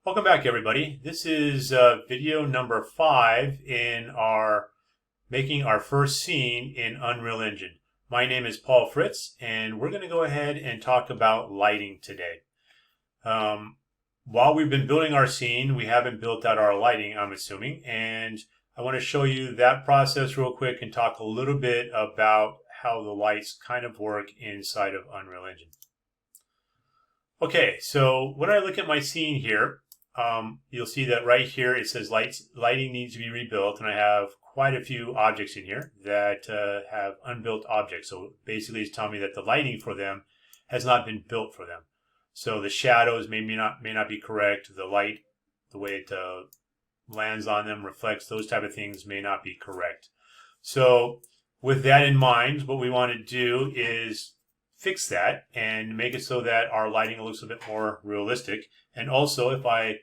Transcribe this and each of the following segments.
Welcome back, everybody. This is video number 5 in our making our first scene in Unreal Engine. My name is Paul Fritz, and we're going to go ahead and talk about lighting today. While we've been building our scene, we haven't built out our lighting, I'm assuming, and I want to show you that process real quick and talk a little bit about how the lights kind of work inside of Unreal Engine. Okay, so when I look at my scene here, you'll see that right here it says lighting needs to be rebuilt, and I have quite a few objects in here that have unbuilt objects. So basically it's telling me that the lighting for them has not been built for them. So the shadows may not be correct. The light, the way it lands on them, reflects, those type of things may not be correct. So with that in mind, what we want to do is fix that and make it so that our lighting looks a bit more realistic. And also, if I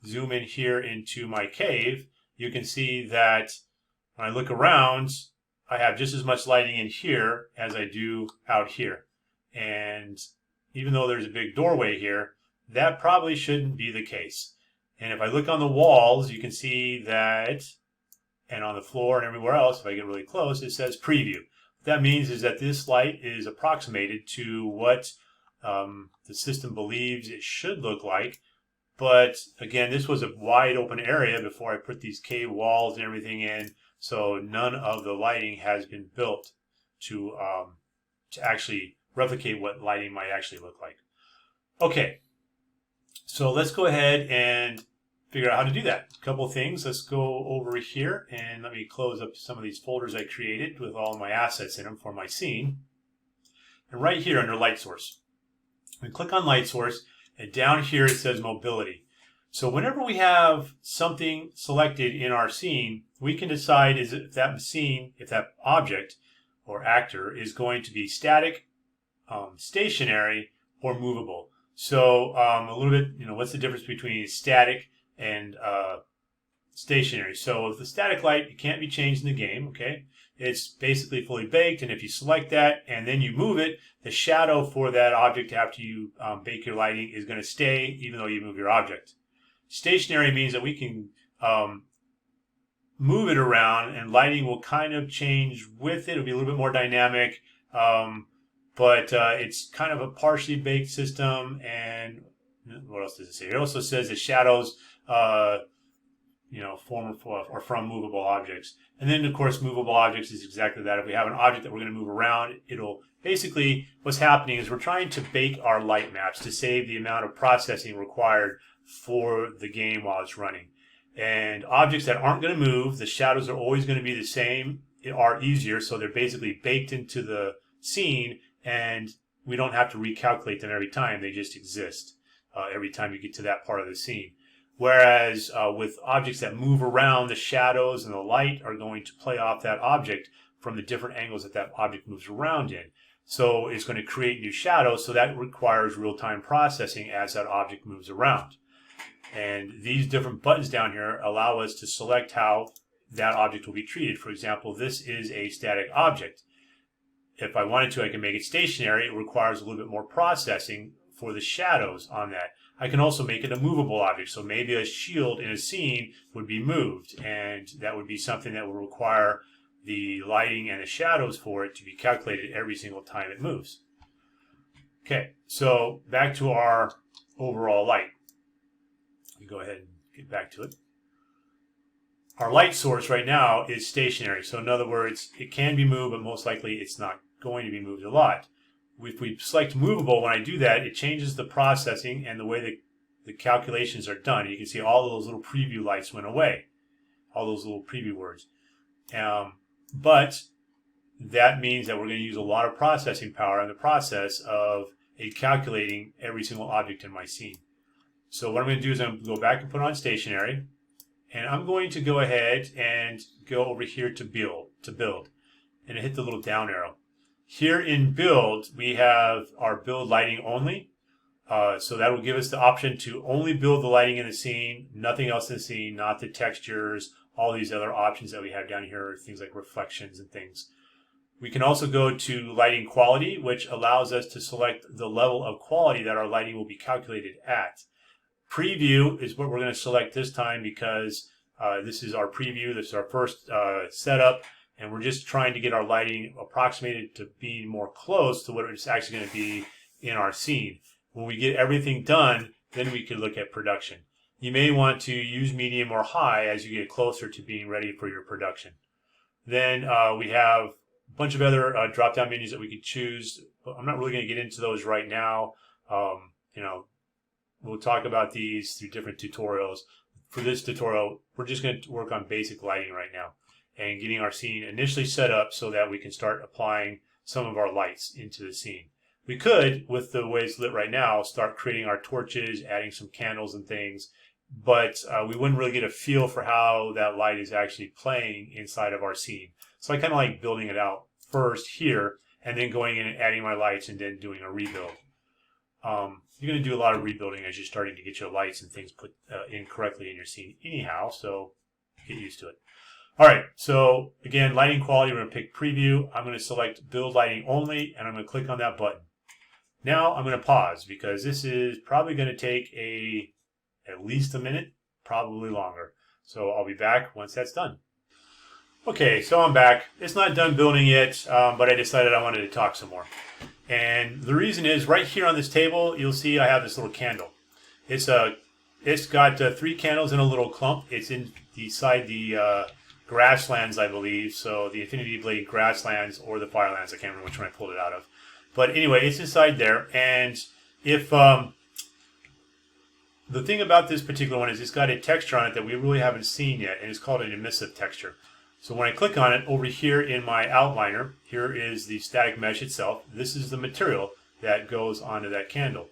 zoom in here into my cave, you can see that when I look around, I have just as much lighting in here as I do out here. And even though there's a big doorway here, that probably shouldn't be the case. And if I look on the walls, you can see that, and on the floor and everywhere else, if I get really close, it says preview. What that means is that this light is approximated to what the system believes it should look like. But again, this was a wide open area before I put these cave walls and everything in, so none of the lighting has been built to actually replicate what lighting might actually look like. Okay, so let's go ahead and figure out how to do that. A couple of things. Let's go over here and let me close up some of these folders I created with all my assets in them for my scene. And right here under Light Source, we click on Light Source, and down here it says Mobility. So whenever we have something selected in our scene, we can decide if that scene, if that object or actor is going to be static, stationary, or movable. So a little bit, what's the difference between static and stationary? So with the static light, it can't be changed in the game, okay? It's basically fully baked, and if you select that and then you move it, the shadow for that object after you bake your lighting is going to stay even though you move your object. Stationary means that we can move it around and lighting will kind of change with it. It'll be a little bit more dynamic, but it's kind of a partially baked system. And what else does it say? It also says the shadows from movable objects. And then, of course, movable objects is exactly that. If we have an object that we're going to move around, it'll basically, what's happening is we're trying to bake our light maps to save the amount of processing required for the game while it's running. And objects that aren't going to move, the shadows are always going to be the same, are easier, so they're basically baked into the scene, and we don't have to recalculate them every time. They just exist every time you get to that part of the scene. Whereas with objects that move around, the shadows and the light are going to play off that object from the different angles that object moves around in. So it's going to create new shadows, so that requires real-time processing as that object moves around. And these different buttons down here allow us to select how that object will be treated. For example, this is a static object. If I wanted to, I can make it stationary. It requires a little bit more processing for the shadows on that. I can also make it a movable object. So maybe a shield in a scene would be moved, and that would be something that would require the lighting and the shadows for it to be calculated every single time it moves. Okay, so back to our overall light. We go ahead and get back to it. Our light source right now is stationary. So in other words, it can be moved, but most likely it's not going to be moved a lot. If we select movable, when I do that, it changes the processing and the way the calculations are done. You can see all those little preview lights went away, all those little preview words. But that means that we're going to use a lot of processing power in the process of calculating every single object in my scene. So what I'm going to do is I'm going to go back and put on stationary, and I'm going to go ahead and go over here to build, and hit the little down arrow. Here in build, we have our build lighting only. So that will give us the option to only build the lighting in the scene, nothing else in the scene, not the textures, all these other options that we have down here, things like reflections and things. We can also go to lighting quality, which allows us to select the level of quality that our lighting will be calculated at. Preview is what we're going to select this time because this is our preview. This is our first setup, and we're just trying to get our lighting approximated to being more close to what it's actually going to be in our scene. When we get everything done, then we can look at production. You may want to use medium or high as you get closer to being ready for your production. Then we have a bunch of other drop-down menus that we could choose. I'm not really going to get into those right now. We'll talk about these through different tutorials. For this tutorial, we're just going to work on basic lighting right now and getting our scene initially set up so that we can start applying some of our lights into the scene. We could, with the way it's lit right now, start creating our torches, adding some candles and things, but we wouldn't really get a feel for how that light is actually playing inside of our scene. So I kind of like building it out first here and then going in and adding my lights and then doing a rebuild. You're going to do a lot of rebuilding as you're starting to get your lights and things put in correctly in your scene anyhow, so get used to it. All right, so again, lighting quality, we're going to pick preview. I'm going to select build lighting only, and I'm going to click on that button. Now I'm going to pause because this is probably going to take at least a minute, probably longer. So I'll be back once that's done. Okay, so I'm back. It's not done building yet, but I decided I wanted to talk some more. And the reason is right here on this table, you'll see I have this little candle. It's got 3 candles in a little clump. It's inside the grasslands, I believe. So the Infinity Blade grasslands or the Firelands. I can't remember which one I pulled it out of. But anyway, it's inside there. And if the thing about this particular one is it's got a texture on it that we really haven't seen yet, and it's called an emissive texture. So when I click on it, over here in my outliner, here is the static mesh itself. This is the material that goes onto that candle.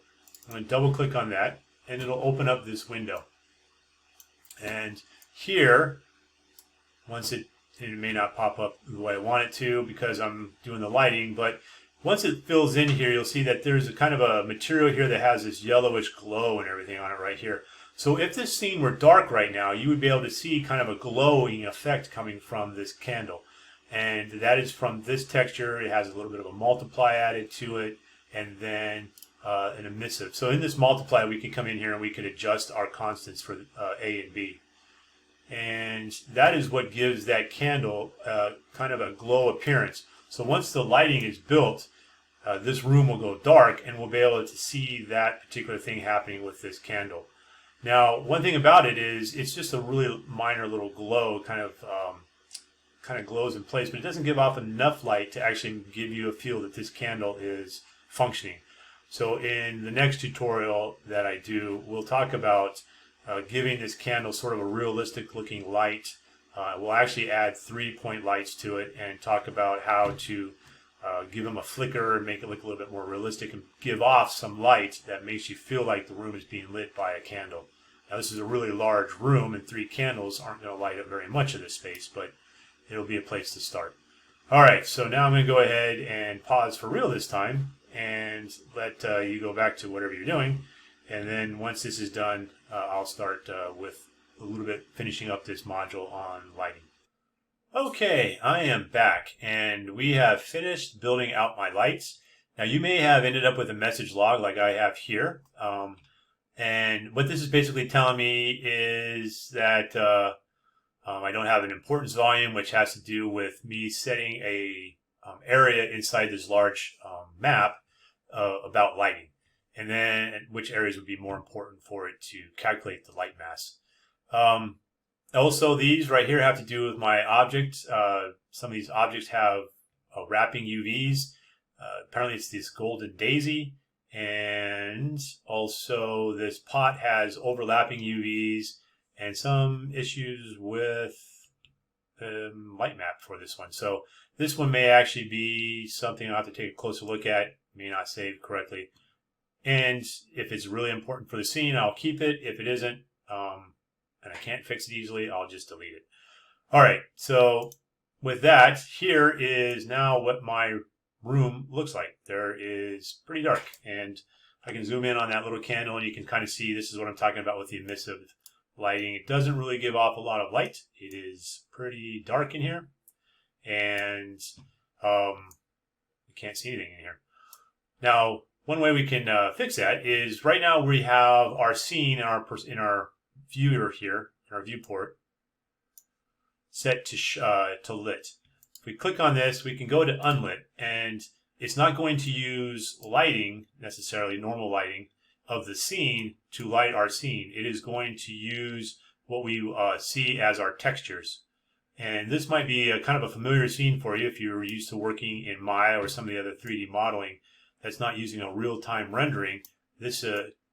I'm going to double click on that, and it'll open up this window. And here, once it may not pop up the way I want it to because I'm doing the lighting, but once it fills in here, you'll see that there's a kind of a material here that has this yellowish glow and everything on it right here. So if this scene were dark right now, you would be able to see kind of a glowing effect coming from this candle. And that is from this texture. It has a little bit of a multiply added to it, and then an emissive. So in this multiply, we can come in here and we can adjust our constants for A and B. And that is what gives that candle kind of a glow appearance. So once the lighting is built, this room will go dark and we'll be able to see that particular thing happening with this candle. Now, one thing about it is it's just a really minor little glow, kind of glows in place, but it doesn't give off enough light to actually give you a feel that this candle is functioning. So in the next tutorial that I do, we'll talk about giving this candle sort of a realistic looking light. We'll actually add 3-point lights to it and talk about how to give them a flicker and make it look a little bit more realistic and give off some light that makes you feel like the room is being lit by a candle. Now this is a really large room and 3 candles aren't going to light up very much of this space, but it'll be a place to start. Alright, so now I'm going to go ahead and pause for real this time and let you go back to whatever you're doing. And then once this is done, I'll start with a little bit finishing up this module on lighting. Okay, I am back, and we have finished building out my lights. Now, you may have ended up with a message log like I have here. And what this is basically telling me is that I don't have an importance volume, which has to do with me setting a area inside this large map about lighting, and then which areas would be more important for it to calculate the light mass. Also, these right here have to do with my object. Some of these objects have wrapping UVs. Apparently it's this golden daisy. And also this pot has overlapping UVs and some issues with the light map for this one. So this one may actually be something I'll have to take a closer look at. May not save correctly. And if it's really important for the scene, I'll keep it. If it isn't, and I can't fix it easily, I'll just delete it. All right, so with that, here is now what my room looks like. There is pretty dark, and I can zoom in on that little candle, and you can kind of see this is what I'm talking about with the emissive lighting. It doesn't really give off a lot of light. It is pretty dark in here, and you can't see anything in here. Now, one way we can fix that is right now we have our scene in our viewer here, in our viewport, set to lit. If we click on this, we can go to unlit, and it's not going to use lighting, necessarily normal lighting, of the scene to light our scene. It is going to use what we see as our textures. And this might be a kind of a familiar scene for you if you're used to working in Maya or some of the other 3D modeling that's not using a real-time rendering. This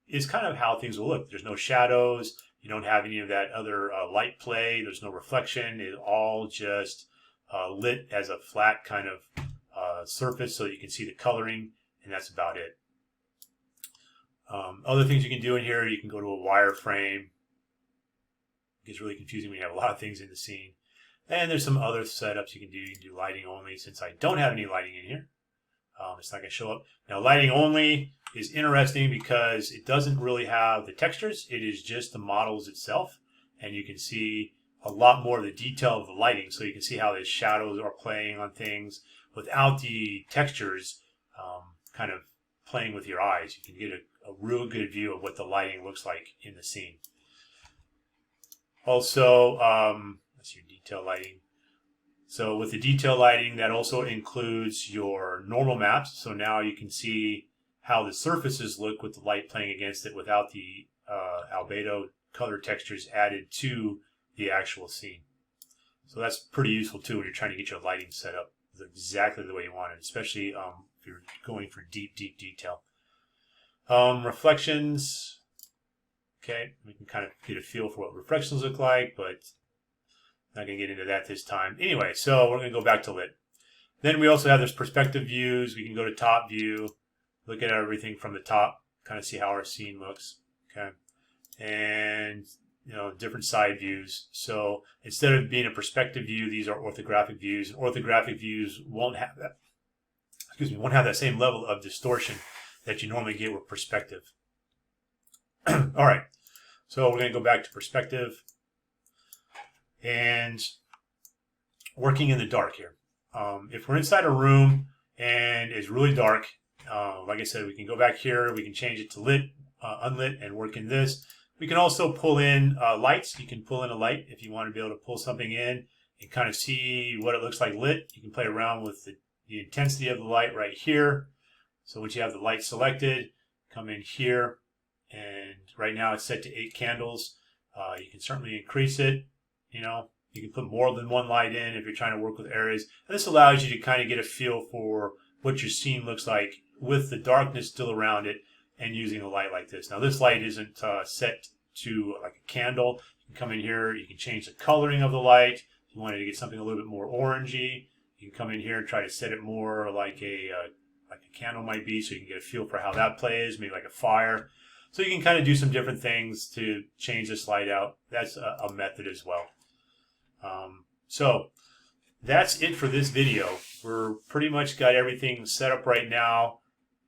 is kind of how things will look. There's no shadows. You don't have any of that other light play. There's no reflection. It's all just lit as a flat kind of surface so that you can see the coloring, and that's about it. Other things you can do in here, you can go to a wireframe. It gets really confusing when you have a lot of things in the scene. And there's some other setups you can do. You can do lighting only, since I don't have any lighting in here. It's not going to show up. Now, lighting only is interesting because it doesn't really have the textures. It is just the models itself. And you can see a lot more of the detail of the lighting. So you can see how the shadows are playing on things without the textures kind of playing with your eyes. You can get a real good view of what the lighting looks like in the scene. Also, that's your detail lighting. So with the detail lighting, that also includes your normal maps. So now you can see how the surfaces look with the light playing against it without the albedo color textures added to the actual scene. So that's pretty useful too when you're trying to get your lighting set up exactly the way you want it, especially if you're going for deep detail. Reflections. Okay, we can kind of get a feel for what reflections look like, but not going to get into that this time. Anyway, so we're going to go back to lit. Then we also have this perspective views. We can go to top view, look at everything from the top, kind of see how our scene looks. Okay, and different side views. So instead of being a perspective view, these are orthographic views. And orthographic views won't have that. Won't have that same level of distortion that you normally get with perspective. All right, so we're going to go back to perspective. And working in the dark here. If we're inside a room and it's really dark, like I said, we can go back here. We can change it to lit, unlit, and work in this. We can also pull in lights. You can pull in a light if you want to be able to pull something in and kind of see what it looks like lit. You can play around with the intensity of the light right here. So once you have the light selected, come in here, and right now it's set to 8 candles. You can certainly increase it. You can put more than one light in if you're trying to work with areas. And this allows you to kind of get a feel for what your scene looks like with the darkness still around it and using a light like this. Now, this light isn't set to like a candle. You can come in here. You can change the coloring of the light. If you wanted to get something a little bit more orangey, you can come in here and try to set it more like a candle might be, so you can get a feel for how that plays, maybe like a fire. So you can kind of do some different things to change this light out. That's a method as well. So that's it for this video. We're pretty much got everything set up right now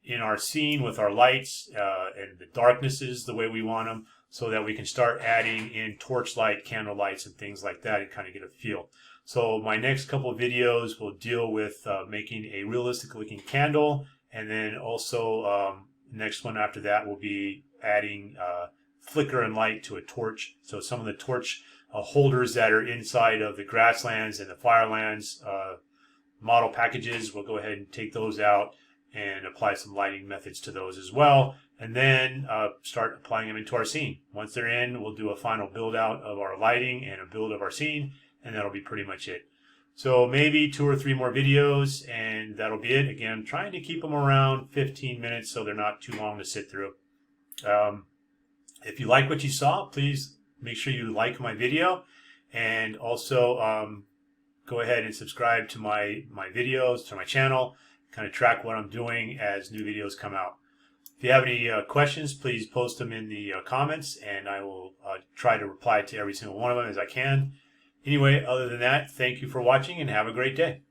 in our scene with our lights and the darknesses the way we want them, so that we can start adding in torchlight, candle lights, and things like that and kind of get a feel. So my next couple of videos will deal with making a realistic looking candle, and then also next one after that will be adding flicker and light to a torch. So some of the torch holders that are inside of the grasslands and the firelands model packages, we'll go ahead and take those out and apply some lighting methods to those as well, and then start applying them into our scene. Once they're in, we'll do a final build out of our lighting and a build of our scene, and that'll be pretty much it. So maybe 2 or 3 more videos, and that'll be it. Again, trying to keep them around 15 minutes so they're not too long to sit through. If you like what you saw, please make sure you like my video, and also go ahead and subscribe to my videos, to my channel, kind of track what I'm doing as new videos come out. If you have any questions, please post them in the comments, and I will try to reply to every single one of them as I can. Anyway, other than that, thank you for watching and have a great day.